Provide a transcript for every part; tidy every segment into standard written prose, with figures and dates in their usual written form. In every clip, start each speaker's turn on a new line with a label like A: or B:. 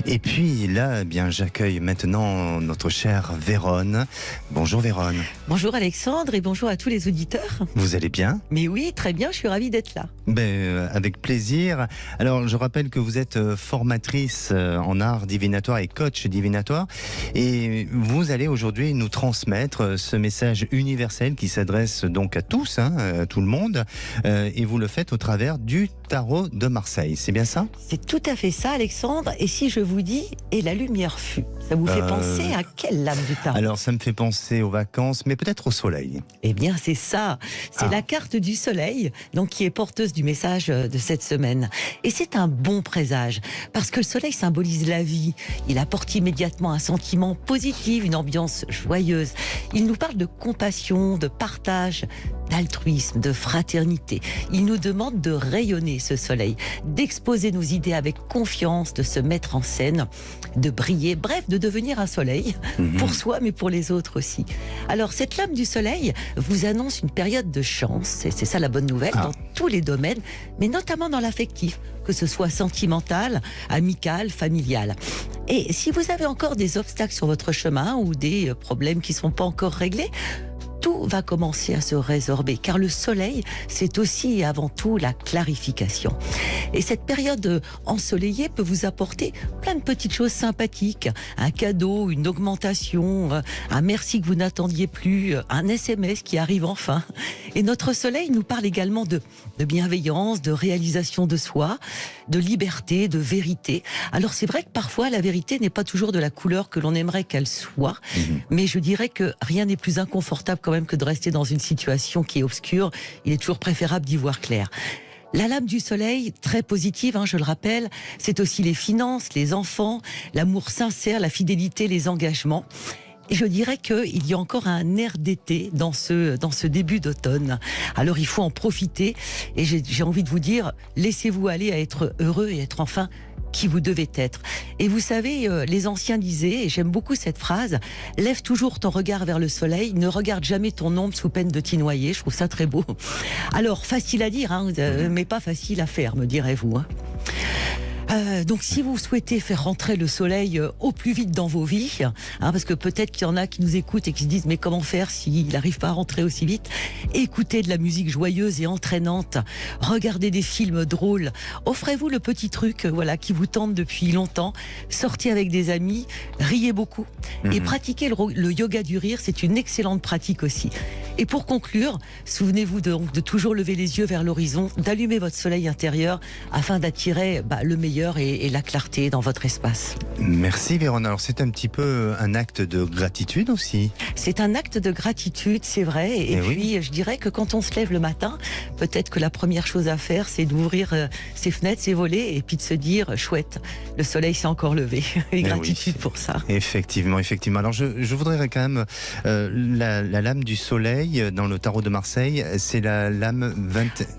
A: Et puis là, eh bien, j'accueille maintenant notre chère Vérone. Bonjour Vérone.
B: Bonjour Alexandre et bonjour à tous les auditeurs.
A: Vous allez bien?
B: Mais oui, très bien, je suis ravie d'être là.
A: Avec plaisir. Alors, je rappelle que vous êtes formatrice en art divinatoire et coach divinatoire. Et vous allez aujourd'hui nous transmettre ce message universel qui s'adresse donc à tous, à tout le monde. Et vous le faites au travers du tarot de Marseille. C'est bien ça?
B: C'est tout à fait ça, Alexandre. Et si je vous dis « et la lumière fut », ça vous fait penser à quelle lame du tarot?
A: Alors, ça me fait penser aux vacances, mais peut-être au soleil.
B: Eh bien, c'est ça. C'est la carte du soleil, donc qui est porteuse du message de cette semaine. Et c'est un bon présage, parce que le soleil symbolise la vie. Il apporte immédiatement un sentiment positif, une ambiance joyeuse. Il nous parle de compassion, de partage, d'altruisme, de fraternité. Il nous demande de rayonner ce soleil, d'exposer nos idées avec confiance, de se mettre en scène, de briller, bref, de devenir un soleil pour soi, mais pour les autres aussi. Alors, cette lame du soleil vous annonce une période de chance, et c'est ça la bonne nouvelle, dans tous les domaines, mais notamment dans l'affectif, que ce soit sentimental, amical, familial. Et si vous avez encore des obstacles sur votre chemin ou des problèmes qui ne sont pas encore réglés, tout va commencer à se résorber, car le soleil, c'est aussi et avant tout la clarification. Et cette période ensoleillée peut vous apporter plein de petites choses sympathiques. Un cadeau, une augmentation, un merci que vous n'attendiez plus, un SMS qui arrive enfin. Et notre soleil nous parle également de bienveillance, de réalisation de soi, de liberté, de vérité. Alors c'est vrai que parfois la vérité n'est pas toujours de la couleur que l'on aimerait qu'elle soit, mais je dirais que rien n'est plus inconfortable quand même que de rester dans une situation qui est obscure. Il est toujours préférable d'y voir clair. La lame du soleil, très positive, je le rappelle, c'est aussi les finances, les enfants, l'amour sincère, la fidélité, les engagements. Et je dirais qu'il y a encore un air d'été dans ce début d'automne. Alors il faut en profiter. Et j'ai envie de vous dire, laissez-vous aller à être heureux et être enfin qui vous devez être. Et vous savez, les anciens disaient, et j'aime beaucoup cette phrase, « Lève toujours ton regard vers le soleil, ne regarde jamais ton ombre sous peine de t'y noyer ». Je trouve ça très beau. Alors, facile à dire, mais pas facile à faire, me direz-vous. Donc si vous souhaitez faire rentrer le soleil au plus vite dans vos vies, parce que peut-être qu'il y en a qui nous écoutent et qui se disent mais comment faire s'il n'arrive pas à rentrer aussi vite, écoutez de la musique joyeuse et entraînante, regardez des films drôles, offrez-vous le petit truc qui vous tente depuis longtemps, sortez avec des amis, riez beaucoup et pratiquez le yoga du rire, c'est une excellente pratique aussi. Et pour conclure, souvenez-vous de toujours lever les yeux vers l'horizon, d'allumer votre soleil intérieur afin d'attirer le meilleur et la clarté dans votre espace.
A: Merci Vérone. Alors c'est un petit peu un acte de gratitude aussi.
B: C'est un acte de gratitude, c'est vrai. Et puis je dirais que quand on se lève le matin, peut-être que la première chose à faire, c'est d'ouvrir ses fenêtres, ses volets, et puis de se dire chouette, le soleil s'est encore levé. Et gratitude pour ça.
A: Effectivement. Alors je voudrais quand même la lame du soleil dans le tarot de Marseille, c'est la lame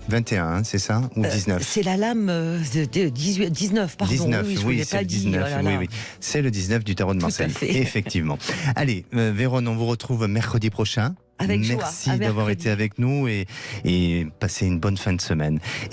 A: 21, c'est ça? Ou 19?
B: C'est la lame 19, pardon.
A: 19,
B: oui,
A: c'est le 19. Oui. C'est le 19 du tarot de Marseille. Effectivement. Allez, Vérone, on vous retrouve mercredi prochain.
B: Avec joie.
A: Merci d'avoir été avec nous et passez une bonne fin de semaine.